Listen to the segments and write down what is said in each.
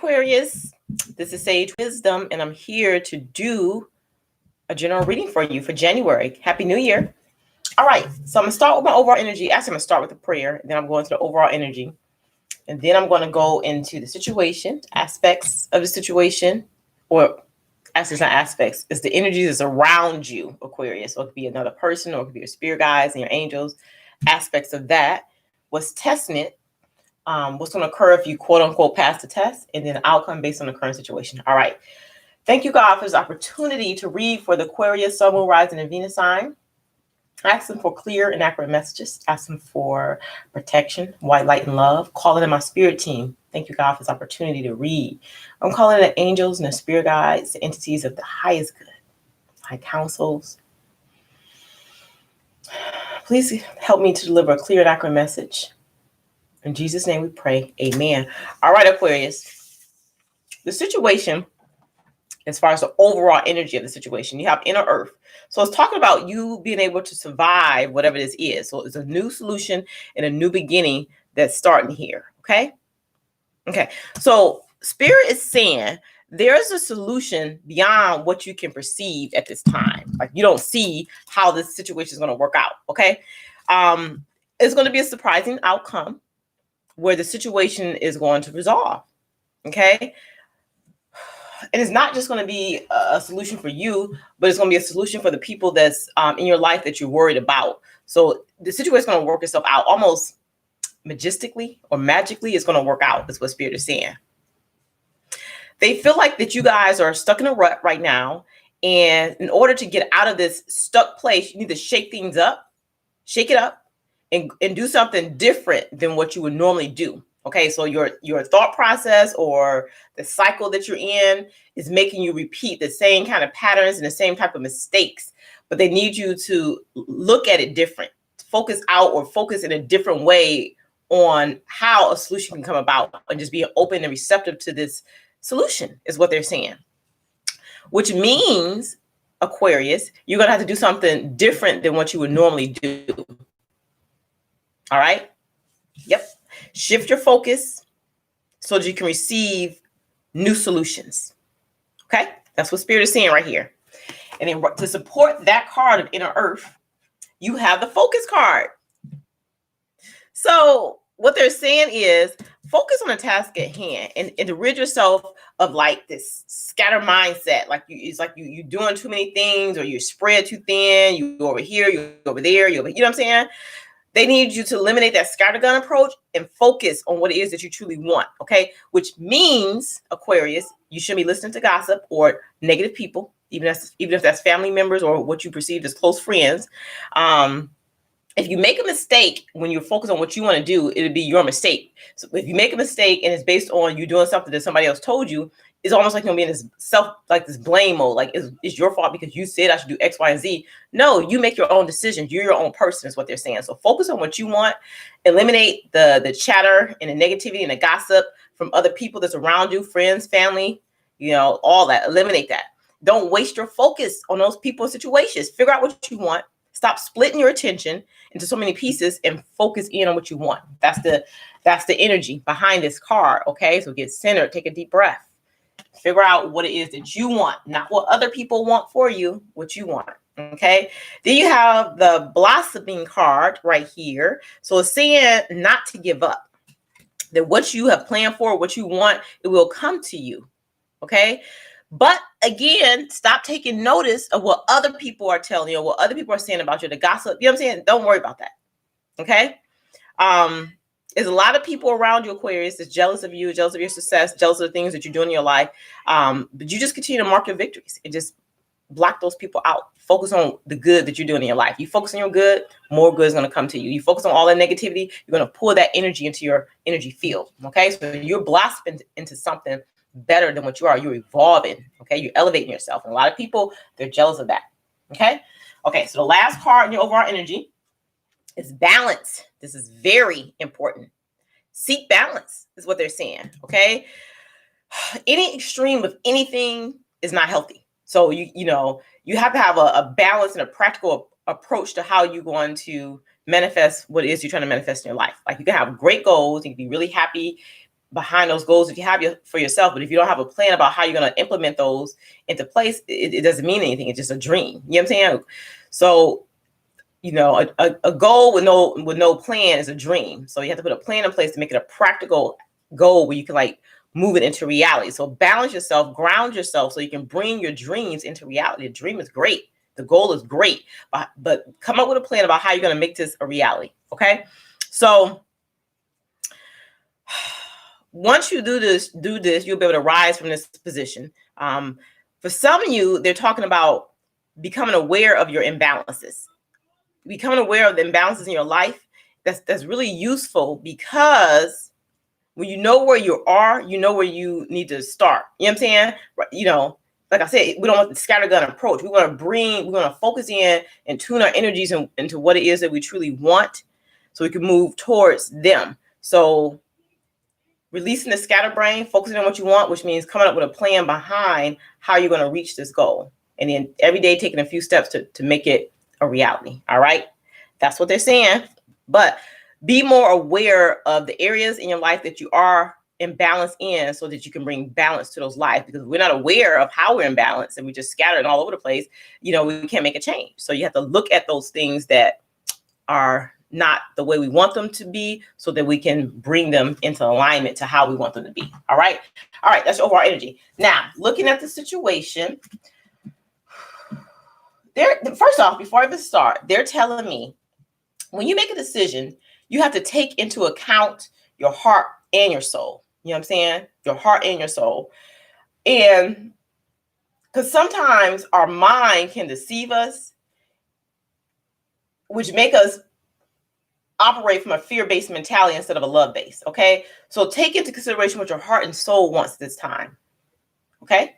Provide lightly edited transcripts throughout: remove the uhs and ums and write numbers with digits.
Aquarius. This is Sage Wisdom, and I'm here to do a general reading for you for January. Happy New Year. All right, so I'm going to start with my overall energy. Actually, I'm going to start with a prayer, then I'm going to the overall energy. And then I'm going to go into the situation, aspects of the situation, or actually it's not aspects, it's the energy that's around you, Aquarius. So it could be another person, or it could be your spirit guides and your angels, aspects of that. What's testing it? What's going to occur if you quote unquote pass the test, and then outcome based on the current situation. All right. Thank you, God, for this opportunity to read for the Aquarius, Sun, Moon, Rising, and Venus sign. Ask them for clear and accurate messages. Ask them for protection, white light, and love. Calling in my spirit team. Thank you, God, for this opportunity to read. I'm calling in the angels and the spirit guides, the entities of the highest good, high councils. Please help me to deliver a clear and accurate message. In Jesus' name we pray. Amen. All right, Aquarius. The situation, as far as the overall energy of the situation, you have inner earth. So it's talking about you being able to survive whatever this is. So it's a new solution and a new beginning that's starting here. Okay. Okay. So Spirit is saying there's a solution beyond what you can perceive at this time. Like you don't see how this situation is going to work out. Okay. It's going to be a surprising outcome where the situation is going to resolve. Okay. And it's not just going to be a solution for you, but it's going to be a solution for the people that's in your life that you're worried about. So the situation is going to work itself out almost majestically or magically. It's going to work out. That's what Spirit is saying. They feel like that you guys are stuck in a rut right now. And in order to get out of this stuck place, you need to shake things up, shake it up, and do something different than what you would normally do. Okay, so your thought process or the cycle that you're in is making you repeat the same kind of patterns and the same type of mistakes, but they need you to look at it different, focus out or focus in a different way on how a solution can come about and just be open and receptive to this solution is what they're saying, which means, Aquarius, you're going to have to do something different than what you would normally do. All right. Yep. Shift your focus so that you can receive new solutions. Okay. That's what Spirit is saying right here. And then to support that card of inner earth, you have the focus card. So what they're saying is focus on the task at hand and rid yourself of like this scatter mindset. Like it's like you're doing too many things, or you're spread too thin. You over here, you over there, you know what I'm saying? They need you to eliminate that scattergun approach and focus on what it is that you truly want. Okay. Which means, Aquarius, you shouldn't be listening to gossip or negative people, even if that's family members or what you perceive as close friends. If you make a mistake when you're focused on what you want to do, it'll be your mistake. So if you make a mistake and it's based on you doing something that somebody else told you, it's almost like you're being this this blame mode. Like it's your fault because you said I should do X, Y, and Z. No, you make your own decisions. You're your own person is what they're saying. So focus on what you want. Eliminate the chatter and the negativity and the gossip from other people that's around you, friends, family, all that. Eliminate that. Don't waste your focus on those people and situations. Figure out what you want. Stop splitting your attention into so many pieces and focus in on what you want. That's the energy behind this card. Okay, so get centered. Take a deep breath. Figure out what it is that you want, not what other people want for you, what you want. Okay. Then you have the blossoming card right here. So it's saying not to give up. That what you have planned for, what you want, it will come to you. Okay. But again, stop taking notice of what other people are telling you or what other people are saying about you, the gossip. You know what I'm saying? Don't worry about that. Okay. There's a lot of people around you, Aquarius, that's jealous of you, jealous of your success, jealous of the things that you're doing in your life. But you just continue to mark your victories and just block those people out. Focus on the good that you're doing in your life. You focus on your good, more good is going to come to you. You focus on all that negativity, you're going to pull that energy into your energy field. Okay. So you're blossoming into something better than what you are. You're evolving. Okay. You're elevating yourself. And a lot of people, they're jealous of that. Okay. Okay. So the last card in your overall energy is balance. This is very important. Seek balance is what they're saying. Okay. Any extreme of anything is not healthy. So you have to have a balance and a practical approach to how you're going to manifest what it is you're trying to manifest in your life. Like you can have great goals. You can be really happy, behind those goals if you have for yourself, but if you don't have a plan about how you're going to implement those into place, it doesn't mean anything. It's just a dream. You know what I'm saying? So, you know, a goal with no plan is a dream. So you have to put a plan in place to make it a practical goal where you can like move it into reality. So balance yourself, ground yourself so you can bring your dreams into reality. The dream is great. The goal is great, but come up with a plan about how you're going to make this a reality. Okay. So once you do this, you'll be able to rise from this position. For some of you, they're talking about becoming aware of your imbalances. Becoming aware of the imbalances in your life, that's really useful, because when you know where you are, you know where you need to start. You know what I'm saying? You know, like I said, we don't want the scattergun approach. We want to focus in and tune our energies into what it is that we truly want, so we can move towards them. So releasing the scatterbrain, focusing on what you want, which means coming up with a plan behind how you're going to reach this goal. And then every day taking a few steps to make it a reality. All right. That's what they're saying. But be more aware of the areas in your life that you are imbalanced in, so that you can bring balance to those lives. Because if we're not aware of how we're imbalanced and we just scattered all over the place, you know, we can't make a change. So you have to look at those things that are not the way we want them to be, so that we can bring them into alignment to how we want them to be. All right. All right. That's overall energy. Now, looking at the situation, first off, before I even start, they're telling me when you make a decision, you have to take into account your heart and your soul. You know what I'm saying? Your heart and your soul. And because sometimes our mind can deceive us, which make us operate from a fear-based mentality instead of a love-based. Okay. So take into consideration what your heart and soul wants this time. Okay.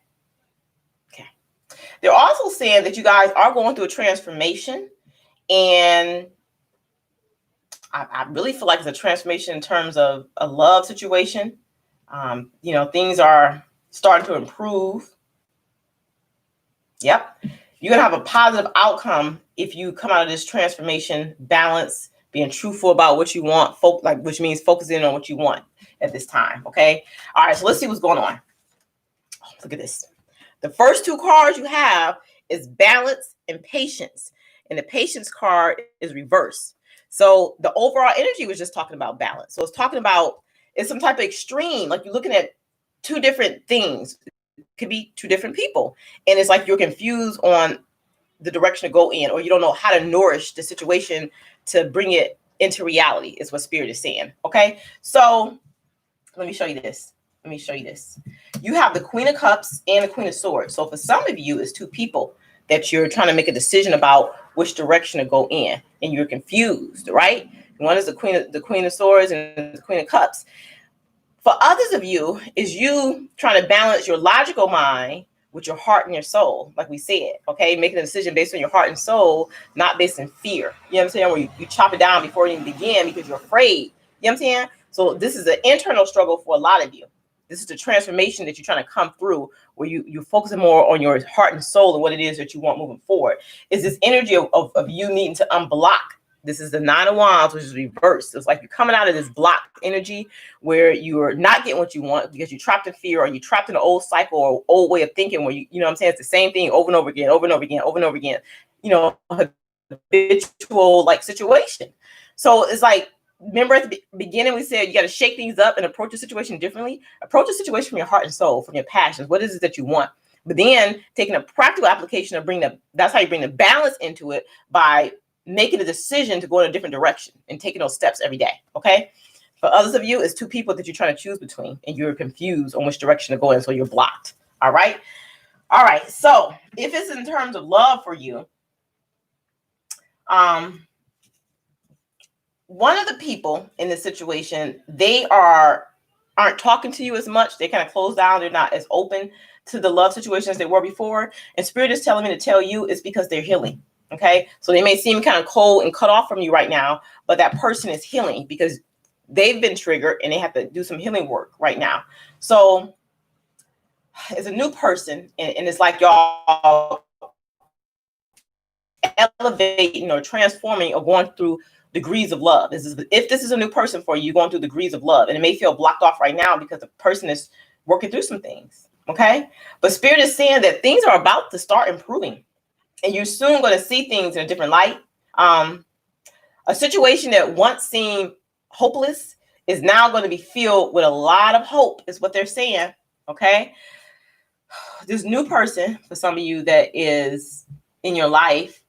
Okay. They're also saying that you guys are going through a transformation, and I really feel like it's a transformation in terms of a love situation. You know, things are starting to improve. Yep. You're going to have a positive outcome if you come out of this transformation, balance, being truthful about what you want, which means focusing on what you want at this time. Okay. All right. So let's see what's going on. Oh, look at this. The first two cards you have is balance and patience. And the patience card is reversed. So the overall energy was just talking about balance. So it's some type of extreme, like you're looking at two different things. It could be two different people. And it's like you're confused on the direction to go in, or you don't know how to nourish the situation to bring it into reality, is what Spirit is saying. Okay. So let me show you this. You have the Queen of Cups and the Queen of Swords. So for some of you, it's two people that you're trying to make a decision about which direction to go in, and you're confused, right? One is the Queen of Swords and the Queen of Cups. For others of you, is you trying to balance your logical mind with your heart and your soul, like we said, okay? Making a decision based on your heart and soul, not based on fear. You know what I'm saying? Where you chop it down before it even begin because you're afraid. You know what I'm saying? So this is an internal struggle for a lot of you. This is the transformation that you're trying to come through, where you're focusing more on your heart and soul and what it is that you want moving forward. Is this energy of you needing to unblock. This is the Nine of Wands, which is reversed. It's like you're coming out of this blocked energy where you're not getting what you want because you're trapped in fear, or you're trapped in an old cycle or old way of thinking where you know what I'm saying? It's the same thing over and over again, you know, habitual like situation. So it's like, remember at the beginning we said you got to shake things up and approach the situation differently. Approach the situation from your heart and soul, from your passions. What is it that you want? But then taking a practical application of that's how you bring the balance into it, by making a decision to go in a different direction and taking those steps every day. Okay. For others of you, it's two people that you're trying to choose between, and you're confused on which direction to go in, so you're blocked. All right. All right. So if it's in terms of love for you, one of the people in this situation, they aren't talking to you as much. They kind of close down. They're not as open to the love situation as they were before. And Spirit is telling me to tell you it's because they're healing. Okay. So they may seem kind of cold and cut off from you right now, but that person is healing because they've been triggered and they have to do some healing work right now. So it's a new person, and it's like y'all elevating or transforming or going through degrees of love. If this is a new person for you, you're going through degrees of love. And it may feel blocked off right now because the person is working through some things. Okay. But Spirit is saying that things are about to start improving. And you're soon going to see things in a different light. A situation that once seemed hopeless is now going to be filled with a lot of hope, is what they're saying. Okay. This new person, for some of you that is in your life,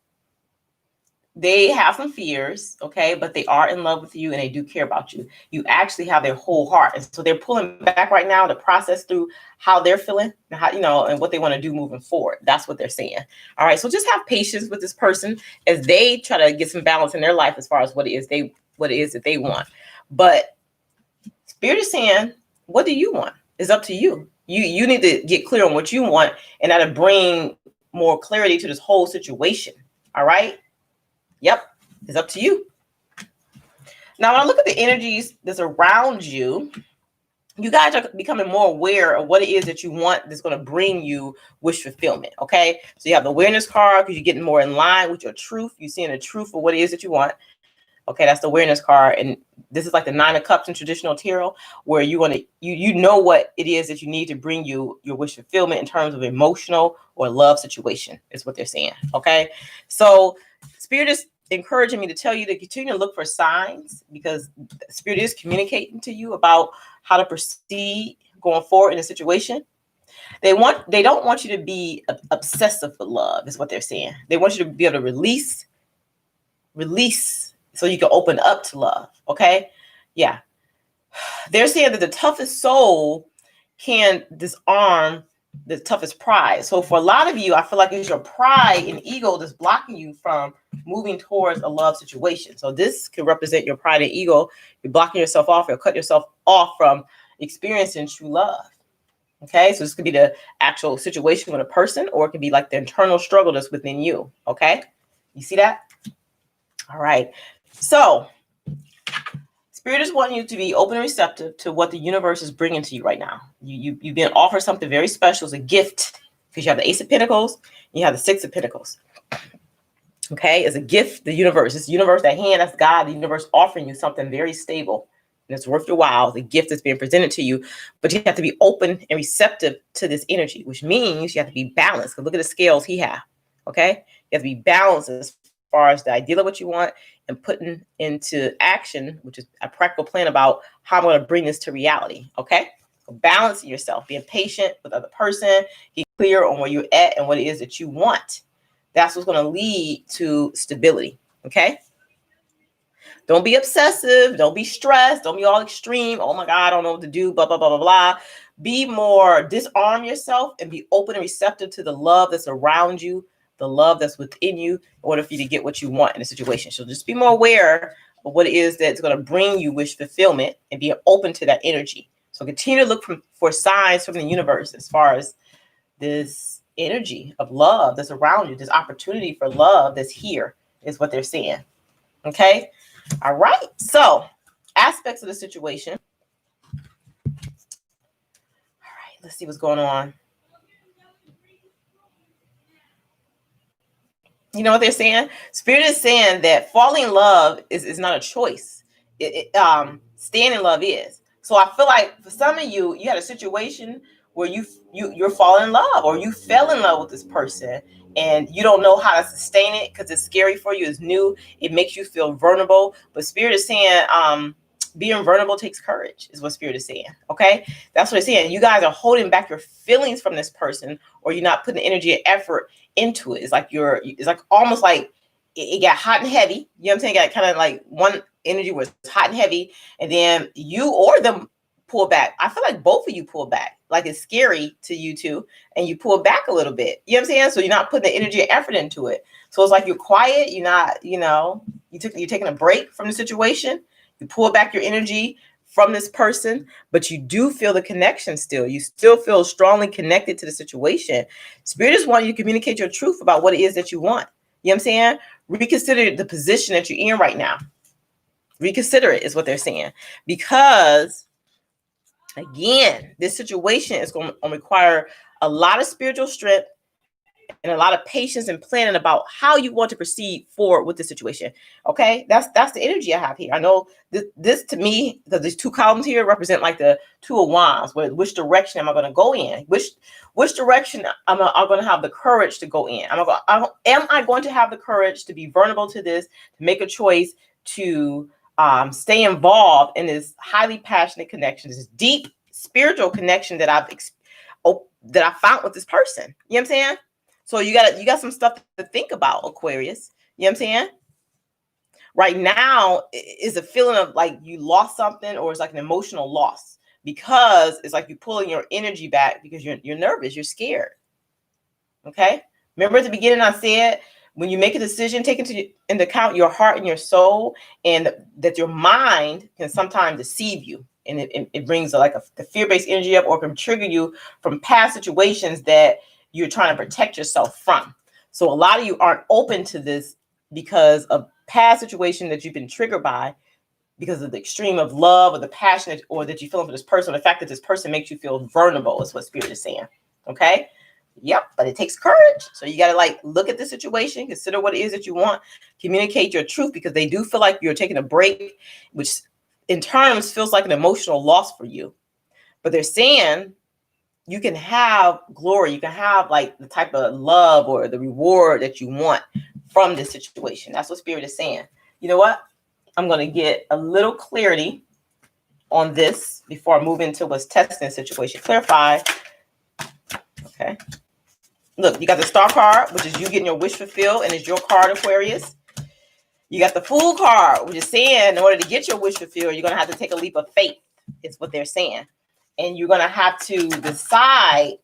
they have some fears, okay, but they are in love with you and they do care about you. You actually have their whole heart. And so they're pulling back right now to process through how they're feeling and how, and what they want to do moving forward. That's what they're saying. All right. So just have patience with this person as they try to get some balance in their life as far as what it is that they want. But Spirit is saying, what do you want? It's up to you. You need to get clear on what you want, and that'll bring more clarity to this whole situation. All right. Yep. It's up to you. Now, when I look at the energies that's around you, you guys are becoming more aware of what it is that you want that's going to bring you wish fulfillment. Okay. So you have the awareness card because you're getting more in line with your truth. You're seeing the truth of what it is that you want. Okay. That's the awareness card. And this is like the 9 of Cups in traditional tarot, where you want to, you know what it is that you need to bring you your wish fulfillment in terms of emotional or love situation is what they're saying. Okay. So Spirit is encouraging me to tell you to continue to look for signs, because Spirit is communicating to you about how to proceed going forward in a situation. They don't want you to be obsessive with love, is what they're saying. They want you to be able to release so you can open up to love. Okay. Yeah. They're saying that the toughest soul can disarm the toughest pride. So for a lot of you, I feel like it's your pride and ego that's blocking you from moving towards a love situation. So this could represent your pride and ego. You're blocking yourself off or cut yourself off from experiencing true love. Okay. So this could be the actual situation with a person, or it could be like the internal struggle that's within you. Okay. You see that? All right. So Spirit is wanting you to be open and receptive to what the universe is bringing to you right now. You've been offered something very special as a gift, because you have the Ace of Pentacles, you have the 6 of Pentacles. Okay, as a gift, the universe, it's the universe, that hand, that's God, the universe offering you something very stable, and it's worth your while, the gift that's being presented to you. But you have to be open and receptive to this energy, which means you have to be balanced. Because look at the scales he has. Okay, you have to be balanced as far as the idea of what you want and putting into action, which is a practical plan about how I'm going to bring this to reality. Okay. So balancing yourself, being patient with the other person, get clear on where you're at and what it is that you want. That's what's going to lead to stability. Okay. Don't be obsessive. Don't be stressed. Don't be all extreme. Oh my God, I don't know what to do. Blah, blah, blah, blah, blah. Be more, disarm yourself and be open and receptive to the love that's around you, the love that's within you, in order for you to get what you want in a situation. So just be more aware of what it is that's going to bring you wish fulfillment and be open to that energy. So continue to look for signs from the universe as far as this energy of love that's around you, this opportunity for love that's here, is what they're saying. Okay. All right. So aspects of the situation. All right. Let's see what's going on. You know what they're saying? Spirit is saying that falling in love is not a choice. Staying in love is. So I feel like for some of you, you had a situation where you're falling in love, or you fell in love with this person and you don't know how to sustain it because it's scary for you. It's new. It makes you feel vulnerable. But Spirit is saying, being vulnerable takes courage, is what Spirit is saying. Okay. That's what it's saying. You guys are holding back your feelings from this person, or you're not putting energy and effort into it. It's like almost like it got hot and heavy. You know what I'm saying? Got kind of like one energy was hot and heavy, and then you or them pull back. I feel like both of you pull back. Like it's scary to you two, and you pull back a little bit. You know what I'm saying? So you're not putting the energy and effort into it. So it's like you're quiet. You're not, you're taking a break from the situation. You pull back your energy from this person, but you do feel the connection still. You still feel strongly connected to the situation. Spirit is wanting you to communicate your truth about what it is that you want. You know what I'm saying? Reconsider the position that you're in right now. Reconsider it, is what they're saying. Because, again, this situation is going to require a lot of spiritual strength and a lot of patience and planning about how you want to proceed forward with the situation. Okay, that's the energy I have here. I know this to me, because these two columns here represent like the two of wands, which direction am I going to go in? Which direction I'm going to have the courage to go in? Am I going to have the courage to be vulnerable to this, to make a choice to stay involved in this highly passionate connection, this deep spiritual connection that that I found with this person? You know what I'm saying? So you got some stuff to think about, Aquarius. You know what I'm saying? Right now is a feeling of like you lost something, or it's like an emotional loss, because it's like you're pulling your energy back because you're nervous, you're scared. Okay? Remember at the beginning I said, when you make a decision, take into account your heart and your soul, and that your mind can sometimes deceive you. And it brings like the fear-based energy up, or can trigger you from past situations that you're trying to protect yourself from. So a lot of you aren't open to this because of past situation that you've been triggered by, because of the extreme of love or the passion or that you feel for this person, or the fact that this person makes you feel vulnerable, is what Spirit is saying. Okay? Yep, but it takes courage. So you got to like look at the situation, consider what it is that you want, communicate your truth, because they do feel like you're taking a break, which in terms feels like an emotional loss for you. But they're saying you can have glory, you can have like the type of love or the reward that you want from this situation. That's what Spirit is saying. You know what? I'm going to get a little clarity on this before I move into what's testing the situation. Clarify. Okay. Look, you got the Star card, which is you getting your wish fulfilled, and it's your card, Aquarius. You got the Fool card, which is saying in order to get your wish fulfilled, you're going to have to take a leap of faith, is what they're saying. And you're going to have to decide.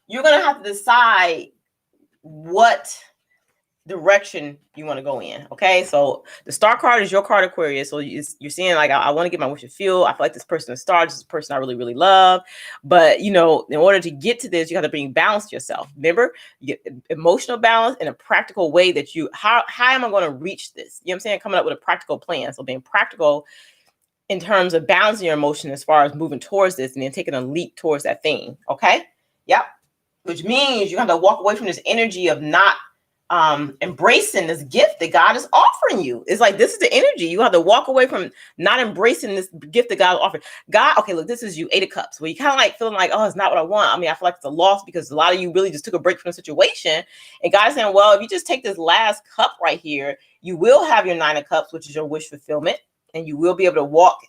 You're going to have to decide what direction you want to go in. Okay, so the Star card is your card, Aquarius. So you're seeing like, I want to get my wish fulfilled. I feel like this person is a star. This is a person I really, really love. But you know, in order to get to this, you have to bring balance to yourself. Remember, you get emotional balance in a practical way that how am I going to reach this? You know what I'm saying? Coming up with a practical plan. So being practical in terms of balancing your emotion as far as moving towards this, and then taking a leap towards that thing. Okay. Yep. Which means you have to walk away from this energy of not embracing this gift that God is offering you. It's like, this is the energy. You have to walk away from not embracing this gift that God is offering. God, okay, look, this is you, 8 of Cups, where you kind of like feeling like, oh, it's not what I want. I mean, I feel like it's a loss because a lot of you really just took a break from the situation. And God is saying, well, if you just take this last cup right here, you will have your 9 of Cups, which is your wish fulfillment, and you will be able to walk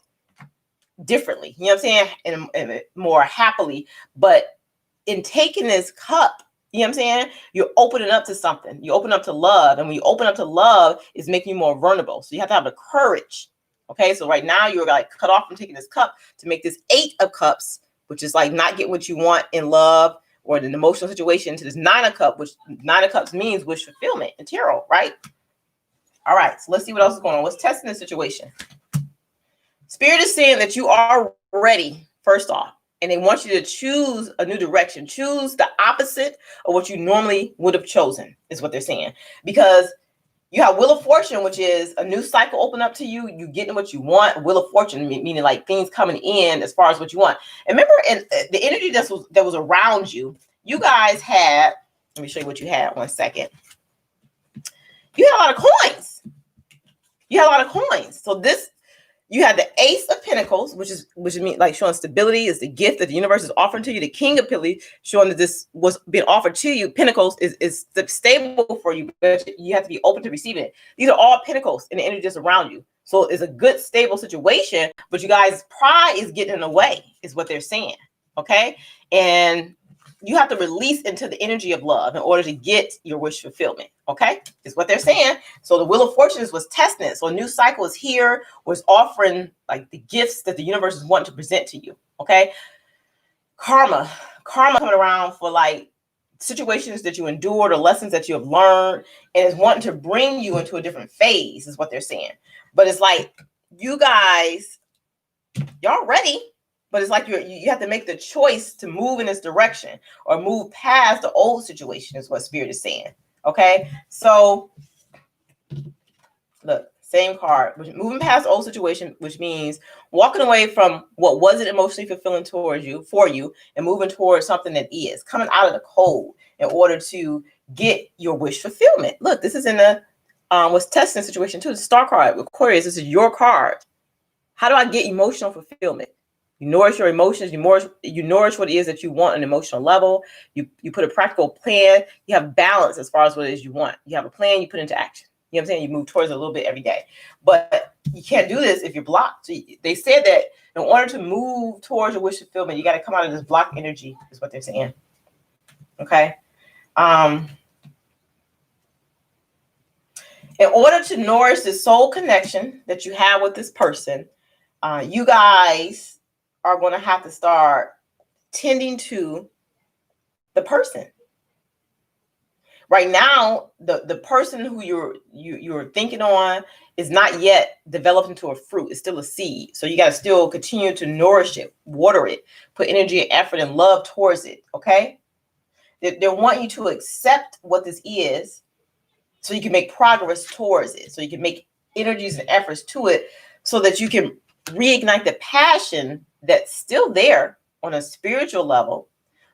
differently. You know what I'm saying? And more happily. But in taking this cup, you know what I'm saying? You're opening up to something. You open up to love. And when you open up to love, it's making you more vulnerable. So you have to have the courage. Okay. So right now you're like cut off from taking this cup to make this 8 of Cups, which is like not getting what you want in love or in an emotional situation, to this 9 of Cups, which 9 of Cups means wish fulfillment in tarot, right? All right. So let's see what else is going on. What's testing the situation? Spirit is saying that you are ready, first off. And they want you to choose a new direction. Choose the opposite of what you normally would have chosen, is what they're saying. Because you have Wheel of Fortune, which is a new cycle open up to you. You getting what you want. Wheel of Fortune, meaning like things coming in as far as what you want. And remember, in the energy that was around you, you guys had, let me show you what you had. 1 second. You had a lot of coins. You had a lot of coins. So this, you have the Ace of Pentacles, which means like showing stability is the gift that the universe is offering to you. The King of Pentacles, showing that this was being offered to you. Pentacles is stable for you, but you have to be open to receiving it. These are all Pentacles in the energy just around you. So it's a good, stable situation, but you guys' pride is getting in the way, is what they're saying. Okay. And you have to release into the energy of love in order to get your wish fulfillment. Okay, is what they're saying. So the Wheel of Fortunes was testing it. So a new cycle is here, was offering like the gifts that the universe is wanting to present to you. Okay, karma coming around for like situations that you endured or lessons that you have learned, and is wanting to bring you into a different phase, is what they're saying. But it's like, you guys, y'all ready. But it's like you have to make the choice to move in this direction or move past the old situation, is what Spirit is saying. Okay, so look, Same card. Moving past old situation, which means walking away from what wasn't emotionally fulfilling towards you, for you, and moving towards something that is. Coming out of the cold in order to get your wish fulfillment. Look, this is in the was testing situation too. The star card, Aquarius, this is your card. How do I get emotional fulfillment? You nourish your emotions, you nourish what it is that you want on an emotional level. You put a practical plan, you have balance as far as what it is you want. You have a plan, you put into action. You know what I'm saying? You move towards it a little bit every day. But you can't do this if you're blocked. So they said that in order to move towards your wish fulfillment, you got to come out of this block energy, is what they're saying. Okay. In order to nourish the soul connection that you have with this person, you guys are going to have to start tending to the person. Right now, the person who you're thinking on is not yet developed into a fruit. It's still a seed. So you got to still continue to nourish it, water it, put energy and effort and love towards it. Okay. They want you to accept what this is so you can make progress towards it. So you can make energies and efforts to it so that you can reignite the passion that's still there on a spiritual level.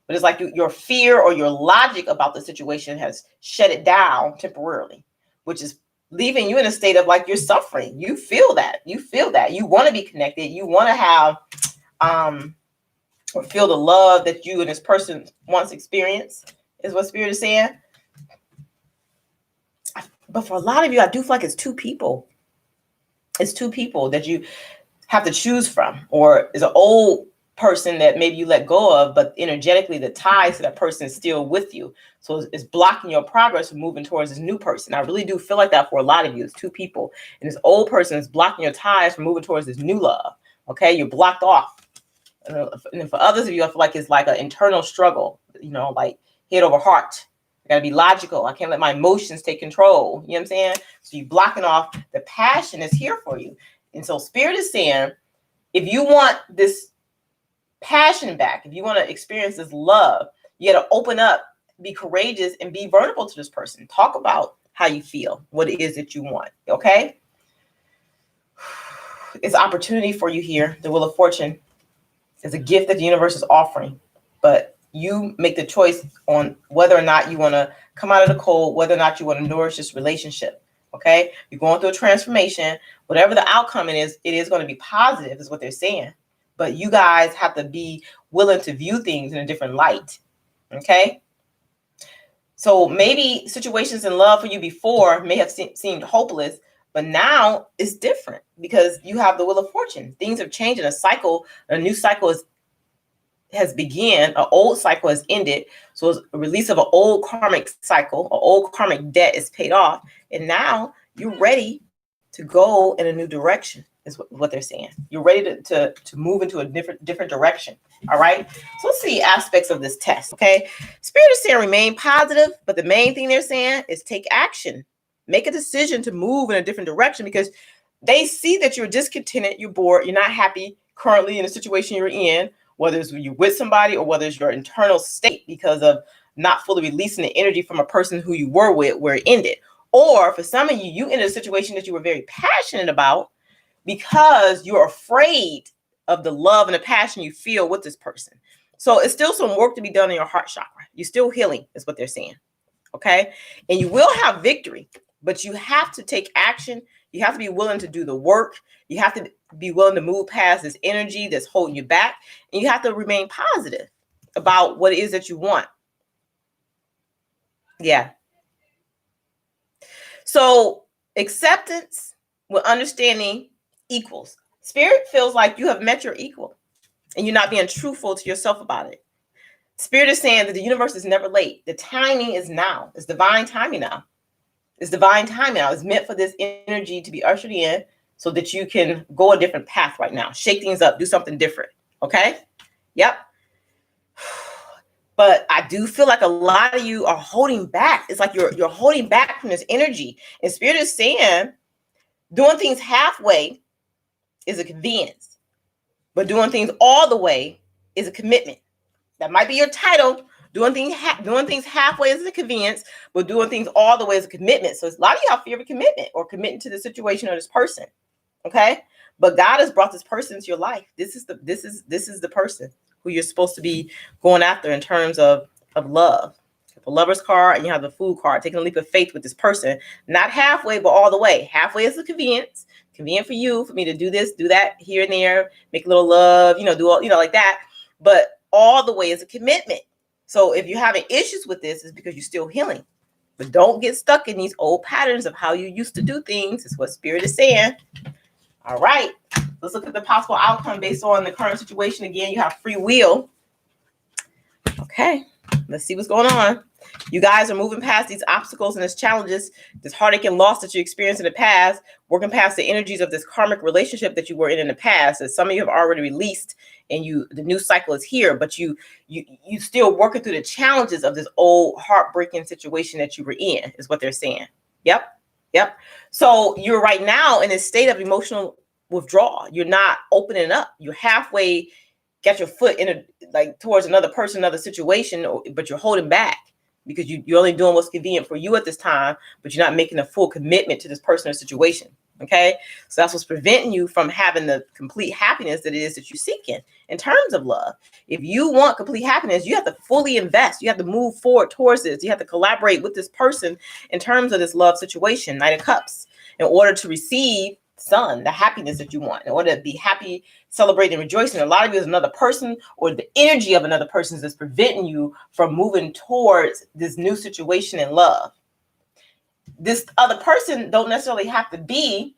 But it's like your fear or your logic about the situation has shut it down temporarily, which is leaving you in a state of like you're suffering. You feel that. You feel that. You want to be connected. You want to have or feel the love that you and this person once experienced, is what Spirit is saying. But for a lot of you, I do feel like it's two people. It's two people that you have to choose from, or is an old person that maybe you let go of, but energetically the ties to that person is still with you. So it's blocking your progress from moving towards this new person. I really do feel like that for a lot of you. It's two people. And this old person is blocking your ties from moving towards this new love. Okay, you're blocked off. And for others of you, I feel like it's like an internal struggle, like head over heart. I gotta be logical. I can't let my emotions take control. You know what I'm saying? So you're blocking off the passion that's here for you. And so Spirit is saying, if you want this passion back, if you want to experience this love, you got to open up, be courageous, and be vulnerable to this person. Talk about how you feel, what it is that you want. Okay? It's opportunity for you here. The Wheel of Fortune is a gift that the universe is offering, but you make the choice on whether or not you want to come out of the cold, whether or not you want to nourish this relationship. Okay? You're going through a transformation. Whatever the outcome it is going to be positive, is what they're saying. But you guys have to be willing to view things in a different light. Okay? So maybe situations in love for you before may have seemed hopeless, but now it's different because you have the Wheel of Fortune. Things have changed in a cycle. A new cycle has begun. An old cycle has ended. So it's a release of an old karmic cycle. An old karmic debt is paid off. And now you're ready to go in a new direction, is what they're saying. You're ready to move into a different direction. All right. So let's see aspects of this test. Okay. Spirit is saying remain positive, but the main thing they're saying is take action. Make a decision to move in a different direction because they see that you're discontented, you're bored, you're not happy currently in the situation you're in, whether it's you're with somebody or whether it's your internal state because of not fully releasing the energy from a person who you were with where it ended. Or for some of you, you ended a situation that you were very passionate about because you're afraid of the love and the passion you feel with this person. So it's still some work to be done in your heart chakra. You're still healing, is what they're saying. Okay. And you will have victory, but you have to take action. You have to be willing to do the work. You have to be willing to move past this energy that's holding you back. And you have to remain positive about what it is that you want. Yeah. So acceptance with understanding equals. Spirit feels like you have met your equal and you're not being truthful to yourself about it. Spirit is saying that the universe is never late. The timing is now. It's divine timing now. It's divine timing now. It's meant for this energy to be ushered in so that you can go a different path right now. Shake things up. Do something different. Okay? Yep. But I do feel like a lot of you are holding back. It's like you're holding back from this energy. And Spirit is saying doing things halfway is a convenience, but doing things all the way is a commitment. That might be your title, Doing things halfway is a convenience, but doing things all the way is a commitment. So a lot of y'all fear of commitment or committing to the situation or this person. Okay. But God has brought this person into your life. This is the person who you're supposed to be going after in terms of love. The lover's card and you have the food card, taking a leap of faith with this person, not halfway, but all the way. Halfway is a convenience. Convenient for you, for me to do this, do that here and there, make a little love, do all, like that. But all the way is a commitment. So if you're having issues with this, it's because you're still healing. But don't get stuck in these old patterns of how you used to do things. Is what Spirit is saying. All right. Let's look at the possible outcome based on the current situation. Again, you have free will. Okay. Let's see what's going on. You guys are moving past these obstacles and these challenges, this heartache and loss that you experienced in the past, working past the energies of this karmic relationship that you were in the past, that some of you have already released, and the new cycle is here, but you still working through the challenges of this old heartbreaking situation that you were in, is what they're saying. Yep. So you're right now in a state of emotional withdrawal. You're not opening up. You're halfway, got your foot in towards another person, another situation, but you're holding back because you're only doing what's convenient for you at this time, but you're not making a full commitment to this person or situation. Okay. So that's what's preventing you from having the complete happiness that it is that you're seeking in terms of love. If you want complete happiness, you have to fully invest. You have to move forward towards this. You have to collaborate with this person in terms of this love situation, Knight of Cups, in order to receive the happiness that you want, in order to be happy, celebrating, rejoicing. A lot of you is another person or the energy of another person that's preventing you from moving towards this new situation in love. This other person don't necessarily have to be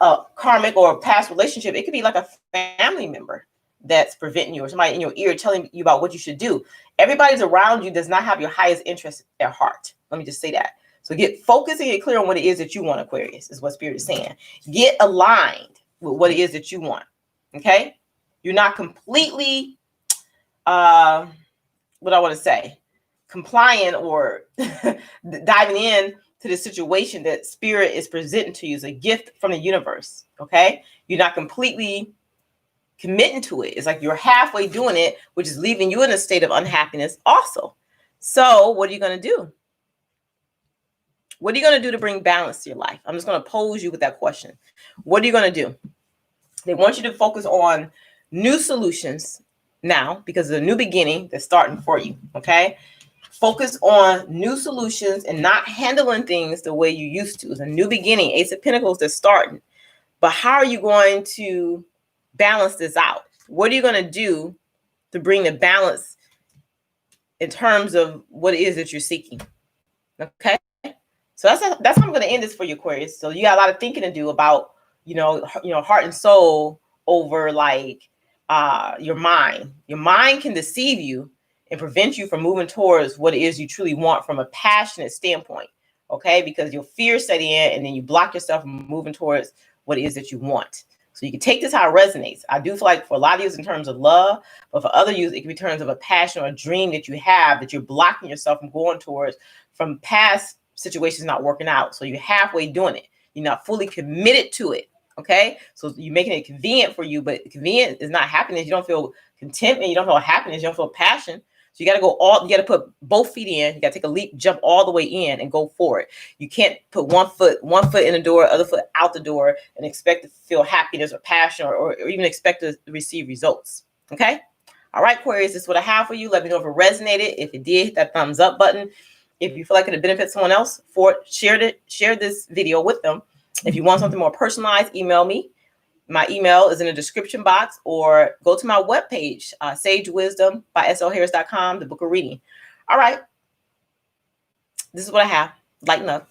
a karmic or a past relationship. It could be like a family member that's preventing you, or somebody in your ear telling you about what you should do. Everybody's around you does not have your highest interest at heart. Let me just say that. So get focused and get clear on what it is that you want, Aquarius, is what Spirit is saying. Get aligned with what it is that you want. Okay? You're not completely, what I want to say, complying or diving in to the situation that Spirit is presenting to you as a gift from the universe. Okay? You're not completely committing to it. It's like you're halfway doing it, which is leaving you in a state of unhappiness also. So what are you going to do? What are you going to do to bring balance to your life? I'm just going to pose you with that question. What are you going to do? They want you to focus on new solutions now because of the new beginning that's starting for you. Okay? Focus on new solutions and not handling things the way you used to. It's a new beginning. Ace of Pentacles that's starting. But how are you going to balance this out? What are you going to do to bring the balance in terms of what it is that you're seeking? Okay? So that's how I'm going to end this for you, Aquarius. So you got a lot of thinking to do about, heart and soul over your mind. Your mind can deceive you and prevent you from moving towards what it is you truly want from a passionate standpoint. Okay, because your fear set in and then you block yourself from moving towards what it is that you want. So you can take this how it resonates. I do feel like for a lot of you, it's in terms of love, but for other you, it can be in terms of a passion or a dream that you have that you're blocking yourself from going towards from past situations not working out. So you're halfway doing it. You're not fully committed to it. Okay. So you're making it convenient for you, but convenient is not happiness. You don't feel contentment. You don't feel happiness. You don't feel passion. So you got to you got to put both feet in. You got to take a leap, jump all the way in and go forward. You can't put one foot in the door, other foot out the door and expect to feel happiness or passion or even expect to receive results. Okay. All right, Aquarius, this is what I have for you. Let me know if it resonated. If it did, hit that thumbs up button. If you feel like it would benefit someone else, share this video with them. If you want something more personalized, email me. My email is in the description box, or go to my webpage, Sage Wisdom by slharris.com, the book of reading. All right. This is what I have. Lighten up.